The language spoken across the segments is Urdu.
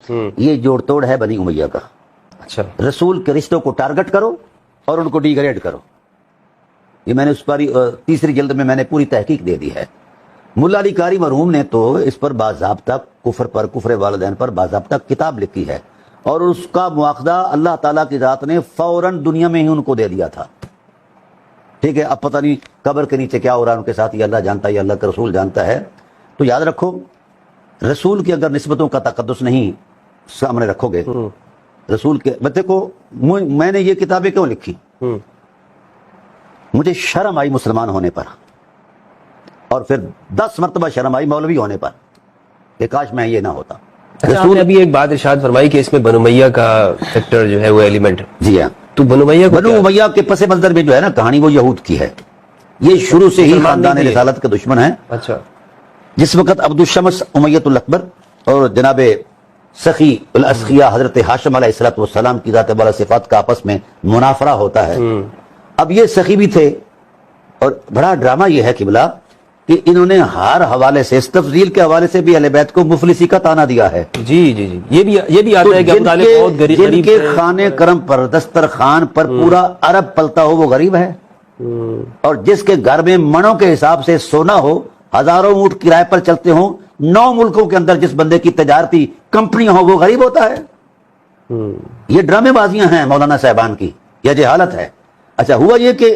یہ جوڑ توڑ ہے بنی امیہ کا. اچھا. رسول کے رشتوں کو ٹارگٹ کرو اور ان کو ڈیگریڈ کرو. یہ میں نے اس پر تیسری جلد میں نے پوری تحقیق دے دی ہے. ملا علی قاری مرحوم نے تو اس پر باضابطہ کفر والدین پر باضابطہ کتاب لکھی ہے اور اس کا مواخذہ اللہ تعالیٰ کی ذات نے فوراً دنیا میں ہی ان کو دے دیا تھا. ٹھیک ہے, اب پتہ نہیں قبر کے نیچے کیا ہو رہا ہے ان کے ساتھ, یہ اللہ جانتا ہے, یہ اللہ کا رسول جانتا ہے. تو یاد رکھو, رسول کی اگر نسبتوں کا تقدس نہیں سامنے رکھو گے, رسول کے بتے کو, میں نے یہ کتابیں کیوں لکھی, مجھے شرم آئی مسلمان ہونے پر, اور پھر 10 مرتبہ شرم آئی مولوی ہونے پر کہ کاش میں یہ نہ ہوتا. رسول نے ابھی ایک بات ارشاد فرمائی کہ اس میں بنو امیہ کا فیکٹر جو ہے وہ ایلیمنٹ. جی ہاں, تو بنو امیہ کے پس منظر میں جو ہے نا کہانی وہ یہود کی ہے. یہ شروع سے ہی خاندان رسالت کے دشمن ہیں. اچھا. جس وقت عبد الشمس امیۃ الاکبر اور جناب سخی الاسخیہ حضرت ہاشم علیہ الصلوۃ والسلام کی ذات والا صفات کا آپس میں منافرہ ہوتا ہے. اب یہ سخی بھی تھے, اور بڑا ڈرامہ یہ ہے قبلہ کہ انہوں نے ہر حوالے سے, اس تفضیل کے حوالے سے بھی اہل بیت کو مفلسی کا تانا دیا ہے. جی جی جی, یہ بھی آتا ہے کہ ابو طالب بہت غریب, جن کے خانے کرم پر دسترخوان پر پورا عرب پلتا ہو وہ غریب ہے, اور جس کے گھر میں منوں کے حساب سے سونا ہو, ہزاروں اونٹ کرائے پر چلتے ہوں, 9 ملکوں کے اندر جس بندے کی تجارتی کمپنیاں ہوں وہ غریب ہوتا ہے. یہ ڈرامے بازیاں ہیں مولانا صاحبان کی, یہ جہالت ہے. اچھا, ہوا یہ کہ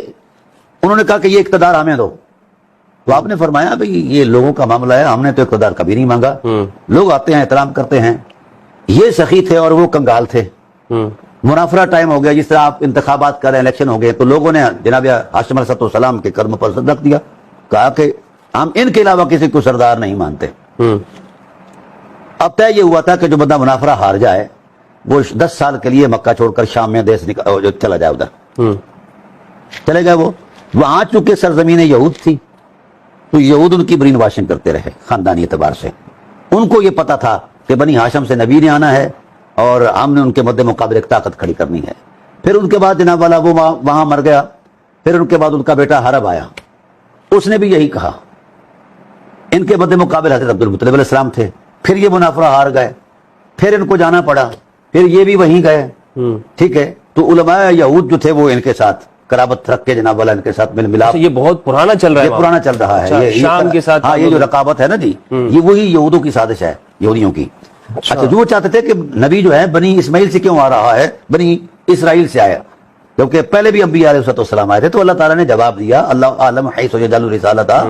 انہوں نے کہا کہ یہ اقتدار ہمیں دو, تو آپ نے فرمایا بھئی یہ لوگوں کا معاملہ ہے, ہم نے تو اقتدار کبھی نہیں مانگا. لوگ آتے ہیں احترام کرتے ہیں. یہ سخی تھے اور وہ کنگال تھے. منافرہ ٹائم ہو گیا, جس طرح آپ انتخابات کر رہے ہیں, الیکشن ہو گئے, تو لوگوں نے جناب ہاشم علیہ السلام کے قدم پر رکھ دیا, کہا کہ ہم ان کے علاوہ کسی کو سردار نہیں مانتے. اب طے یہ ہوا تھا کہ جو بندہ منافرہ ہار جائے وہ 10 سال کے لیے مکہ چھوڑ کر شام میں دیش چلا جائے, ادھر چلے گئے. وہ وہاں چونکہ سرزمین یہود تھی تو یہود ان کی برین واشنگ کرتے رہے خاندانی اعتبار سے. ان کو یہ پتا تھا کہ بنی ہاشم سے نبی نے آنا ہے اور ہم نے ان کے مد مقابل ایک طاقت کھڑی کرنی ہے. پھر ان کے بعد جناب والا وہ وہاں مر گیا. پھر ان کے بعد ان کا بیٹا حرب آیا, اس نے بھی یہی کہا. ان کے مد مقابل حضرت عبد المطلب علیہ السلام تھے. پھر یہ منافرہ ہار گئے, پھر ان کو جانا پڑا, پھر یہ بھی وہیں گئے. ٹھیک ہے, تو علماء یہود جو تھے وہ ان کے ساتھ قرابت رکھ کے جناب والا ان کے ساتھ مل ملا. یہ بہت پرانا چل رہا ہے, یہ پرانا چل رہا ہے. شام کے ساتھ, ہاں, یہ جو رقابت ہے نا جی, یہ وہی یہودوں کی سازش ہے, یہودیوں کی. اچھا, جو چاہتے تھے کہ نبی جو ہے بنی اسماعیل سے کیوں آ رہا ہے, بنی اسرائیل سے آیا, کیونکہ پہلے بھی انبیاء علیہ السلام آئے تھے. تو اللہ تعالیٰ نے جواب دیا, اللہ عالم حیث یجعل رسالتہ,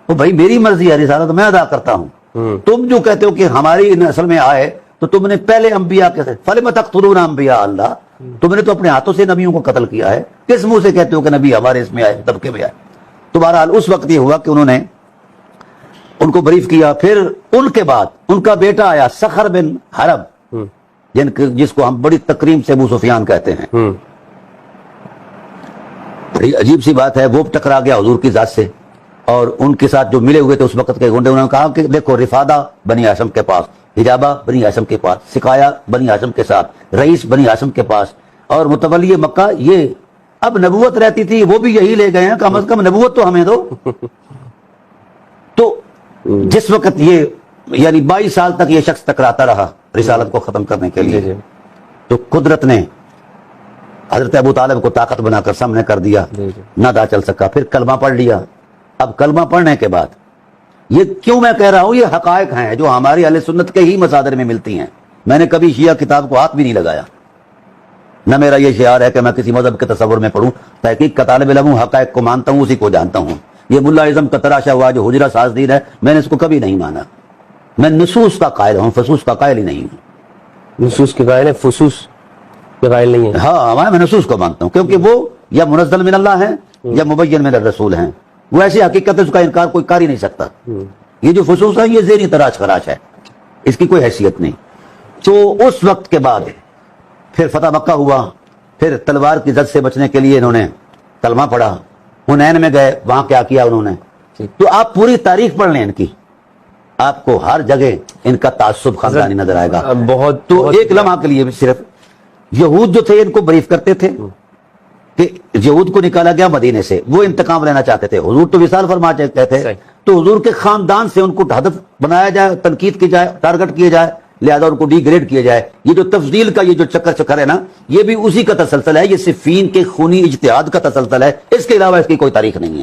تو بھائی میری مرضی ہے, رسالت میں ادا کرتا ہوں. تم جو کہتے ہو کہ ہماری نسل میں آئے, تو تم نے پہلے انبیاء کے ساتھ فلم تقتلون انبیاء اللہ, تم نے تو اپنے ہاتھوں سے نبیوں کو قتل کیا ہے, کس منہ سے کہتے ہو کہ نبی ہمارے اس میں آئے, طبقے میں آئے. تو بہرحال اس وقت یہ ہوا کہ انہوں نے ان کو بریف کیا. پھر ان کے بعد ان کا بیٹا آیا سخر بن حرب, جس کو ہم بڑی تکریم سے ابو سفیان کہتے ہیں. بڑی عجیب سی بات ہے, وہ ٹکرا گیا حضور کی ذات سے, اور ان کے ساتھ جو ملے ہوئے تھے اس وقت کے گنڈے, انہوں نے کہا کہ دیکھو رفادہ بنی ہاشم کے پاس, حجابہ بنی ہاشم کے پاس, سقایا بنی ہاشم کے ساتھ, رئیس بنی ہاشم کے پاس, اور متولی مکہ یہ. اب نبوت رہتی تھی وہ بھی یہی لے گئے ہیں, کم از کم نبوت تو ہمیں دو. تو جس وقت یہ یعنی 22 سال تک یہ شخص ٹکراتا رہا رسالت کو ختم کرنے کے لیے, تو قدرت نے حضرت ابو طالب کو طاقت بنا کر سامنے کر دیا, نہ دا چل سکا. پھر کلمہ پڑھ لیا. اب کلمہ پڑھنے کے بعد یہ کیوں میں کہہ رہا ہوں, یہ حقائق ہیں جو ہماری اہل سنت کے ہی مصادر میں ملتی ہیں. میں نے کبھی شیعہ کتاب کو ہاتھ بھی نہیں لگایا, نہ میرا یہ شعار ہے کہ میں کسی مذہب کے تصور میں پڑھوں. تحقیق کا طالب علم ہوں, حقائق کو مانتا ہوں, اسی کو جانتا ہوں. یہ ملا اعظم کا تراشا ہوا جو حجرہ ساز دین ہے, میں نے اس کو کبھی نہیں مانا. میں نصوص کا قائل ہوں, فصوص کا قائل ہی نہیں ہوں. نصوص کے قائل ہے, فصوص کے قائل نہیں ہے. ہاں, میں نصوص کو مانتا ہوں, کیونکہ وہ یا منزل من اللہ ہیں یا مبین من الرسول ہیں. وہ ایسی حقیقت ہے اس کا انکار کوئی کر ہی نہیں سکتا. یہ جو فصوص ہے یہ ذہنی تراش خراش ہے, اس کی کوئی حیثیت نہیں. تو اس وقت کے بعد پھر فتح مکہ ہوا. پھر تلوار کی زد سے بچنے کے لیے انہوں نے کلمہ پڑھا. حنین میں گئے, وہاں کیا کیا انہوں نے. تو آپ پوری تاریخ پڑھ لیں ان کی, آپ کو ہر جگہ ان کا تعصب خاندانی نظر آئے گا. تو ایک لمحہ کے لیے بھی صرف یہود جو تھے ان کو بریف کرتے تھے کہ یہود کو نکالا گیا مدینے سے, وہ انتقام لینا چاہتے تھے. حضور تو وصال فرما چاہتے تھے, تو حضور کے خاندان سے ان کو ہدف بنایا جائے, تنقید کی جائے, ٹارگٹ کیے جائے, لہذا ان کو ڈی گریڈ کیا جائے. یہ جو تفضیل کا یہ جو چکر ہے نا, یہ بھی اسی کا تسلسل ہے, یہ صفین کے خونی اجتہاد کا تسلسل ہے, اس کے علاوہ اس کی کوئی تاریخ نہیں ہے.